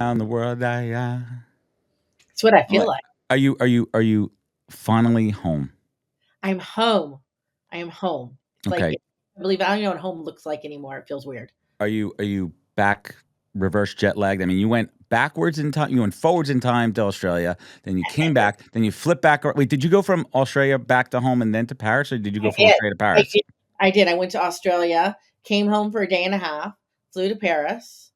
around the world. It's what I feel What- like. Are you finally home? I'm home. I am home. It's like Okay. I believe I don't know what home looks like anymore. It feels weird. Are you back reverse jet lagged? I mean, you went backwards in time, you went forwards in time to Australia, then you came back, then you flipped back. Wait, did you go from Australia back to home and then to Paris, or did you go I from did. Australia to I Paris? did. I did. I went to Australia, came home for a day and a half, flew to Paris,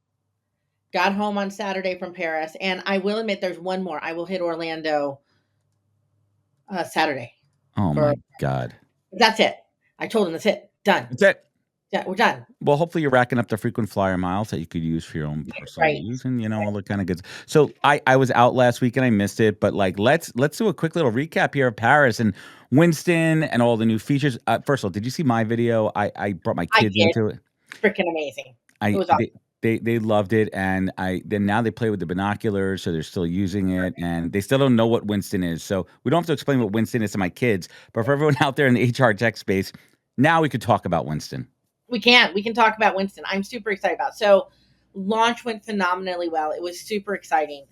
got home on Saturday from Paris, and I will admit there's one more. I will hit Orlando Saturday Oh for my God. that's it. I told him that's it. Done. That's it. Yeah, we're done. Well, hopefully you're racking up the frequent flyer miles that you could use for your own personal Right. use and all the kind of good. So I was out last week and I missed it, but like let's do a quick little recap here of Paris and Winston and all the new features. First of all, did you see my video? I brought my I kids did. into it. Freaking amazing. It I was awesome. they loved it, and I then now they play with the binoculars, so they're still using it, and they still don't know what Winston is. So we don't have to explain what Winston is to my kids, but for everyone out there in the HR tech space, now we could talk about Winston. We can. We can talk about Winston. I'm super excited about. So launch went phenomenally well. It was super exciting.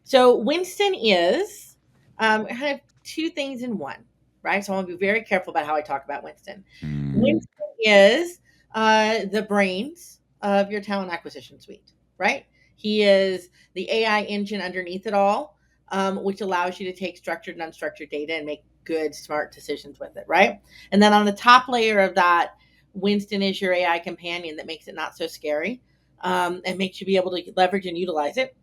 So Winston is kind of two things in one, right? So I want to be very careful about how I talk about Winston. Mm, Winston is the brains of your talent acquisition suite, right? He is the AI engine underneath it all, which allows you to take structured and unstructured data and make good, smart decisions with it, right? And then on the top layer of that, Winston is your AI companion that makes it not so scary and makes you be able to leverage and utilize it.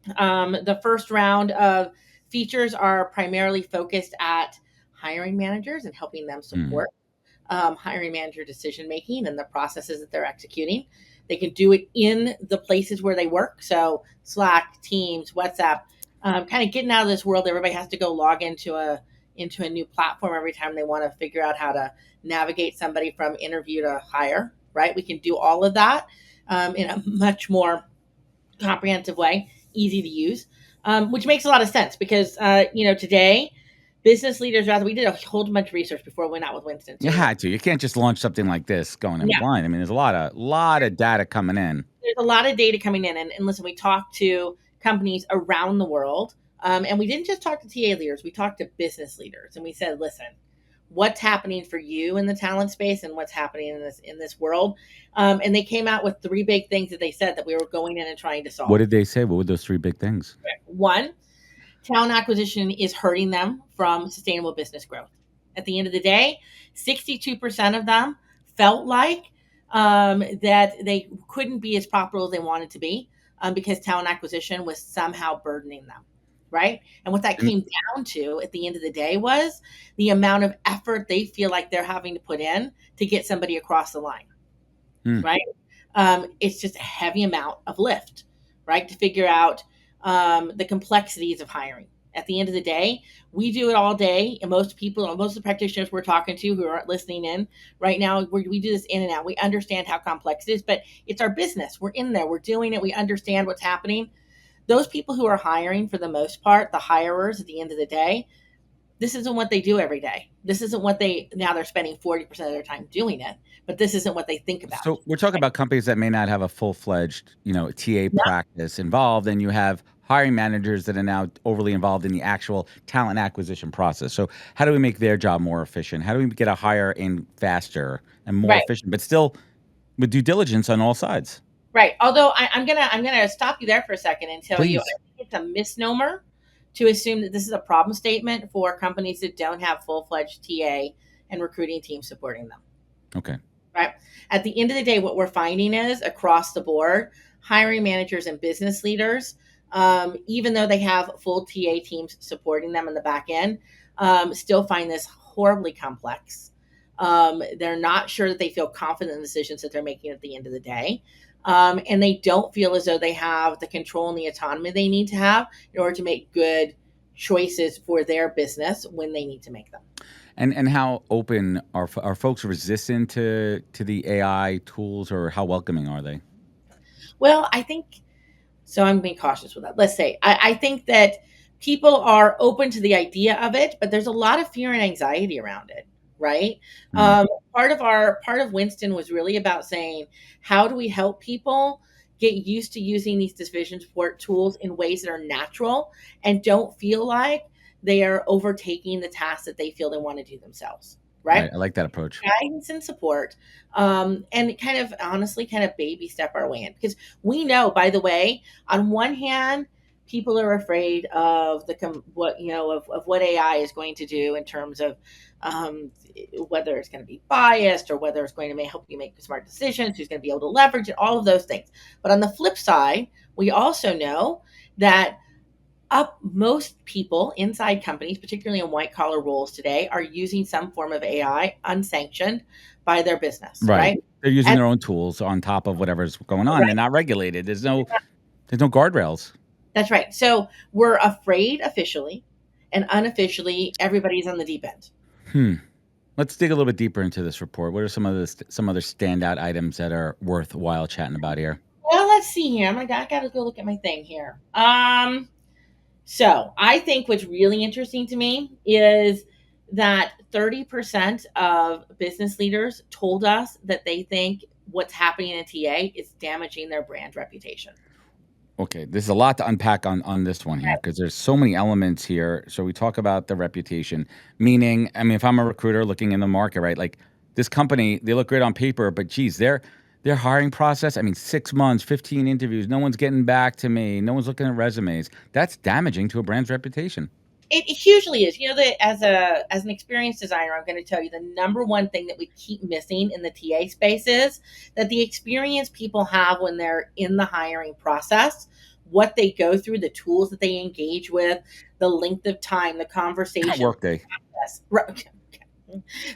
The first round of features are primarily focused at hiring managers and helping them mm, support hiring manager decision making and the processes that they're executing. They can do it in the places where they work. So Slack, Teams, WhatsApp, kind of getting out of this world. Everybody has to go log into a new platform every time they want to figure out how to navigate somebody from interview to hire. Right? We can do all of that in a much more comprehensive way, easy to use, which makes a lot of sense because today business leaders rather we did a whole bunch of research before we went out with Winston you too. had to. You can't just launch something like this going in Yeah, blind. I mean, there's a lot of data coming in. there's a lot of data coming in, and listen, we talked to companies around the world, and we didn't just talk to TA leaders. We talked to business leaders, and we said, listen, what's happening for you in the talent space and what's happening in this world, and they came out with three big things that they said that we were going in and trying to What solve. did they say? What were those three big things? One, talent acquisition is hurting them from sustainable business growth. At the end of the day, 62% of them felt like that they couldn't be as profitable as they wanted to be because talent acquisition was somehow burdening them. Right. And what that And, came down to at the end of the day was the amount of effort they feel like they're having to put in to get somebody across the line. hmm. Right. It's just a heavy amount of lift, right? To figure out the complexities of hiring. At the end of the day, we do it all day, and most people, most of the practitioners we're talking to who aren't listening in right now, we do this in and out. We understand how complex it is, but it's our business. We're in there, we're doing it, we understand what's happening. Those people who are hiring, for the most part, the hirers at the end of the day, this isn't what they do every day. This isn't what they now they're spending 40% of their time doing it, but this isn't what they think about. So we're talking about companies that may not have a full-fledged, TA Yeah, practice involved, and you have hiring managers that are now overly involved in the actual talent acquisition process. So how do we make their job more efficient? How do we get a hire in faster and more right. efficient, but still with due diligence on all sides? Right. Although I'm gonna stop you there for a second and tell you I Please. think it's a misnomer to assume that this is a problem statement for companies that don't have full fledged TA and recruiting teams supporting them. Okay. Right. At the end of the day, what we're finding is across the board, hiring managers and business leaders, even though they have full TA teams supporting them in the back end, still find this horribly complex. They're not sure that they feel confident in the decisions that they're making at the end of the day. And they don't feel as though they have the control and the autonomy they need to have in order to make good choices for their business when they need to make them. And how open are folks resistant to the AI tools, or how welcoming are they? Well, I think so. I'm being cautious with that. Let's say I think that people are open to the idea of it, but there's a lot of fear and anxiety around it, right? Mm, Part of Winston was really about saying, how do we help people get used to using these decision support tools in ways that are natural and don't feel like they are overtaking the tasks that they feel they want to do themselves. Right. Right? I like that approach. Guidance and support, and kind of honestly kind of baby step our way in, because we know, by the way, on one hand, people are afraid of what of what AI is going to do in terms of um, whether it's going to be biased or whether it's going to help you make smart decisions, who's going to be able to leverage it, all of those things. But on the flip side, we also know that up most people inside companies, particularly in white collar roles today, are using some form of AI unsanctioned by their business, Right. right? They're using And their own tools on top of whatever's going on. They're right, not regulated. There's no guardrails. that's right. So we're afraid officially, and unofficially, everybody's on the deep end. Hmm. Let's dig a little bit deeper into this report. What are some other standout items that are worthwhile chatting about here? Well, let's see here. I gotta go look at my thing here. So I think what's really interesting to me is that 30% of business leaders told us that they think what's happening in TA is damaging their brand reputation. Okay, there's a lot to unpack on this one here because there's so many elements here. So we talk about the reputation, meaning, I mean, if I'm a recruiter looking in the market, right, like this company, they look great on paper, but geez, their hiring process, I mean, 6 months, 15 interviews, no one's getting back to me, no one's looking at resumes. That's damaging to a brand's reputation. It hugely is. You know that as an experienced designer, I'm going to tell you the number one thing that we keep missing in the TA space is that the experience people have when they're in the hiring process, what they go through, the tools that they engage with, the length of time, the conversation Workday. process,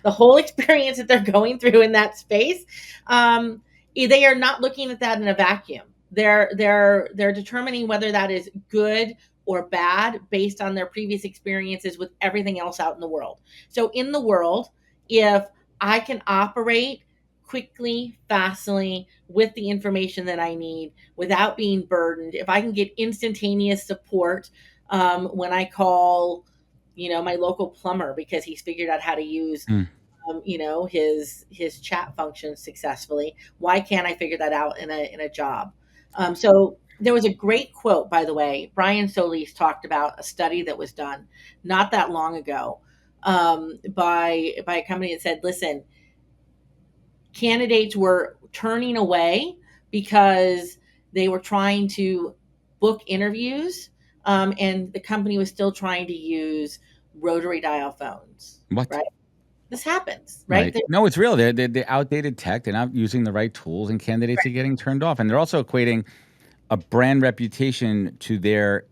the whole experience that they're going through in that space, they are not looking at that in a vacuum. They're determining whether that is good or bad based on their previous experiences with everything else out in the world. So in the world, if I can operate quickly, fastly, with the information that I need without being burdened, if I can get instantaneous support when I call, my local plumber because he's figured out how to use Hmm. his chat function successfully. Why can't I figure that out in a job? So there was a great quote, by the way. Brian Solis talked about a study that was done not that long ago by a company that said, "Listen, candidates were turning away because they were trying to book interviews, and the company was still trying to use rotary dial phones." What? Right? This happens, right? Right. No, it's real. They're outdated tech. They're not using the right tools, and candidates are getting turned off. And they're also equating a brand reputation to their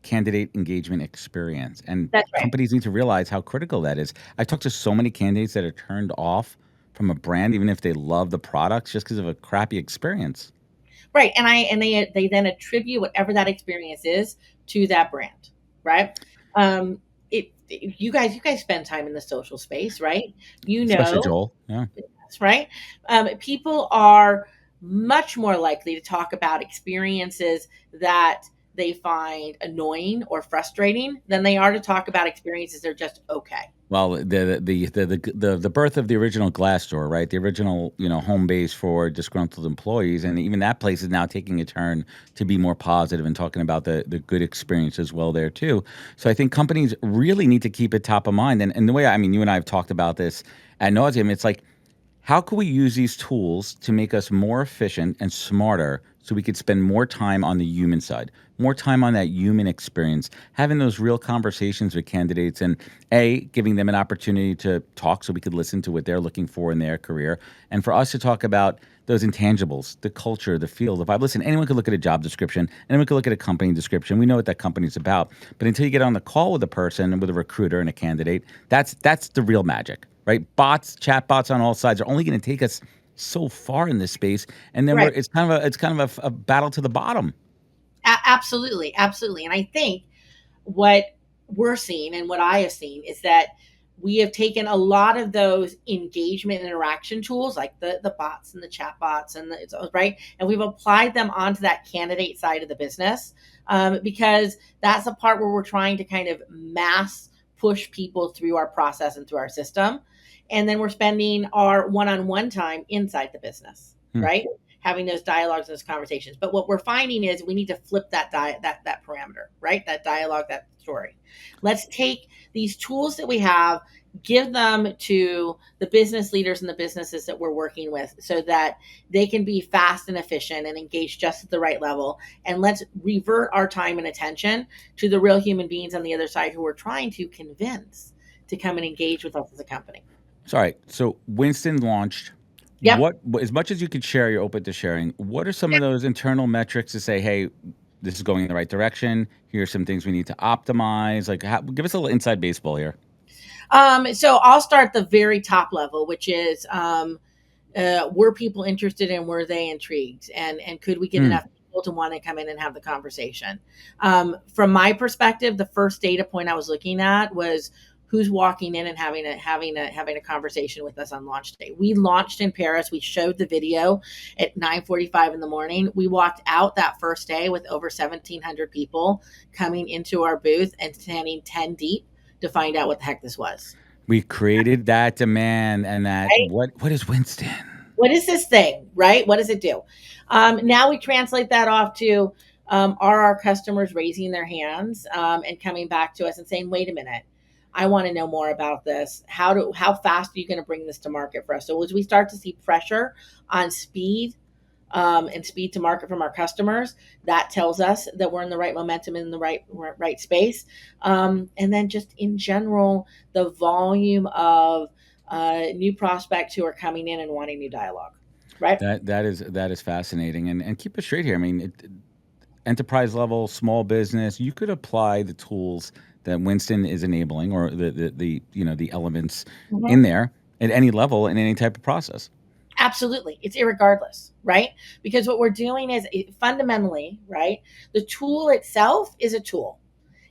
candidate engagement experience. And That's right. companies need to realize how critical that is. I've talked to so many candidates that are turned off from a brand, even if they love the products, just because of a crappy experience. Right. And they then attribute whatever that experience is to that brand, right? You guys spend time in the social space, right? You Especially know, Joel. Yeah. right? People are much more likely to talk about experiences that they find annoying or frustrating than they are to talk about experiences that are just okay. Well, the birth of the original Glassdoor, right? The original, home base for disgruntled employees, and even that place is now taking a turn to be more positive and talking about the good experience as well there too. So I think companies really need to keep it top of mind. And the way, I mean, you and I have talked about this ad nauseum. It's like, how can we use these tools to make us more efficient and smarter so we could spend more time on the human side, more time on that human experience, having those real conversations with candidates and giving them an opportunity to talk so we could listen to what they're looking for in their career. And for us to talk about those intangibles, the culture, the feel, the vibe. Listen, anyone could look at a job description, anyone could look at a company description. We know what that company's about. But until you get on the call with a person, with a recruiter and a candidate, that's the real magic, right? Bots, chat bots on all sides are only going to take us so far in this space, and then Right. it's kind of a battle to the bottom. Absolutely. Absolutely. And I think what we're seeing and what I have seen is that we have taken a lot of those engagement and interaction tools like the bots and the chat bots right, and we've applied them onto that candidate side of the business, because that's a part where we're trying to kind of mass push people through our process and through our system, and then we're spending our one-on-one time inside the business, Hmm. right? having those dialogues and those conversations. But what we're finding is we need to flip that parameter, right? That dialogue, that story. Let's take these tools that we have, give them to the business leaders and the businesses that we're working with so that they can be fast and efficient and engage just at the right level. And let's revert our time and attention to the real human beings on the other side who we're trying to convince to come and engage with us as a company. Sorry. So Winston launched. Yep. As much as you could share, you're open to sharing. What are some of those internal metrics to say, hey, this is going in the right direction? Here's some things we need to optimize. Like, give us a little inside baseball here. So I'll start the very top level, which is were people interested and were they intrigued, and could we get Hmm. enough people to want to come in and have the conversation? From my perspective, the first data point I was looking at was who's walking in and having a conversation with us on launch day. We launched in Paris. We showed the video at 9:45 in the morning. We walked out that first day with over 1,700 people coming into our booth and standing 10 deep to find out what the heck this was. We created that demand and that. Right? What is Winston? What is this thing, right? What does it do? Now we translate that off to, are our customers raising their hands and coming back to us and saying, wait a minute, I want to know more about this. How fast are you going to bring this to market for us? So as we start to see pressure on speed, and speed to market from our customers, that tells us that we're in the right momentum, in the right space. And then just in general, the volume of new prospects who are coming in and wanting new dialogue, right? That is fascinating. And keep it straight here. I mean, enterprise level, small business, you could apply the tools that Winston is enabling, or the elements in Mhm. there at any level in any type of process. Absolutely. It's irregardless, right? Because what we're doing is fundamentally, right? The tool itself is a tool.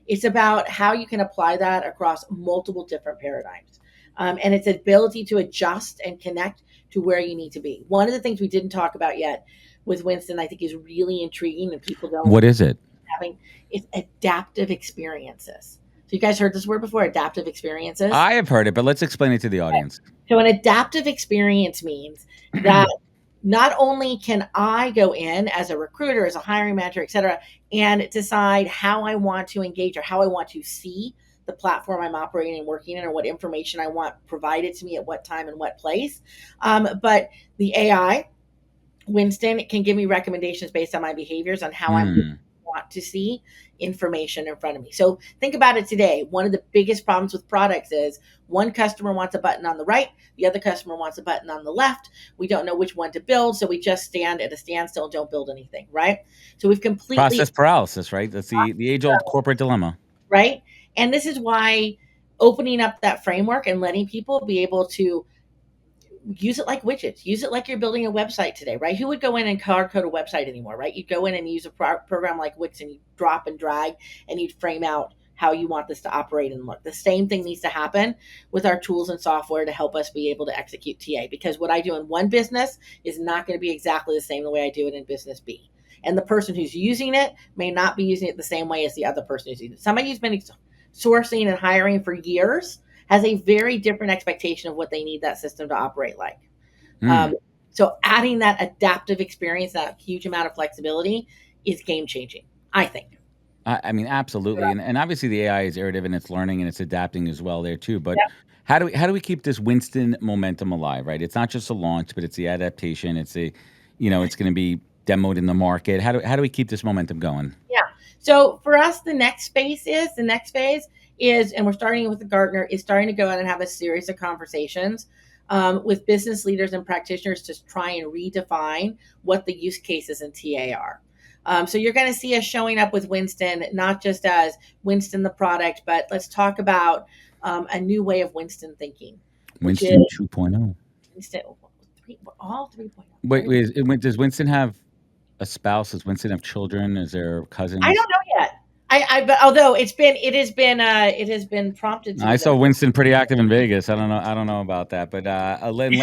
It's about how you can apply that across multiple different paradigms. And its ability to adjust and connect to where you need to be. One of the things we didn't talk about yet with Winston, I think is really intriguing and people don't What is it? having is adaptive experiences. So you guys heard this word before, adaptive experiences? I have heard it, but let's explain it to the audience. So an adaptive experience means that not only can I go in as a recruiter, as a hiring manager, et cetera, and decide how I want to engage or how I want to see the platform I'm operating and working in, or what information I want provided to me at what time and what place. But the AI, Winston, can give me recommendations based on my behaviors on how I'm Hmm. want to see information in front of me. So think about it today. One of the biggest problems with products is one customer wants a button on the right, the other customer wants a button on the left. We don't know which one to build, so we just stand at a standstill and don't build anything, right? So we've completely, Process paralysis, right? That's the age old corporate dilemma. right? And this is why opening up that framework and letting people be able to use it like widgets. Use it like you're building a website today, right? Who would go in and hard code a website anymore, right? You'd go in and use a program like Wix and you drop and drag and you'd frame out how you want this to operate and look. The same thing needs to happen with our tools and software to help us be able to execute TA, because what I do in one business is not going to be exactly the same the way I do it in business B. And the person who's using it may not be using it the same way as the other person who's using it. Somebody who's been sourcing and hiring for years has a very different expectation of what they need that system to operate like. Hmm. Um, so adding that adaptive experience, that huge amount of flexibility, is game changing, I think. I mean, absolutely, and obviously the AI is iterative and it's learning and it's adapting as well there too. But Yep. how do we keep this Winston momentum alive? Right, it's not just a launch, but it's the adaptation. It's going to be demoed in the market. How do we keep this momentum going? Yeah. So for us, the next phase is, and we're starting with the Gartner, is starting to go out and have a series of conversations with business leaders and practitioners to try and redefine what the use cases in TA are. So you're going to see us showing up with Winston, not just as Winston the product, but let's talk about a new way of Winston thinking, which is Winston 2.0. Winston, all 3.0. Wait, does Winston have a spouse? Does Winston have children? Is there I cousins? don't know yet. But although it has been prompted to I me saw that Winston pretty active in Vegas. I don't know about that, but Lynn,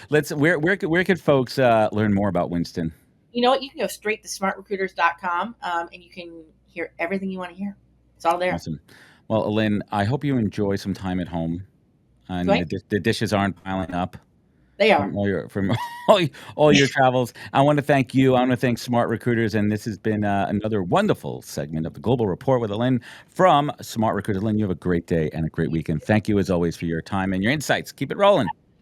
let's where could folks learn more about Winston? you know what, you can go straight to smartrecruiters.com, and you can hear everything you want to hear. It's all there. Awesome. Well, Lynn, I hope you enjoy some time at home and Right? the dishes aren't piling up. They are. from all your travels. I want to thank you. I want to thank Smart Recruiters, and this has been another wonderful segment of the Global Report with Lynn from Smart Recruiters. Lynn, you have a great day and a great weekend. Thank you as always for your time and your insights. Keep it rolling.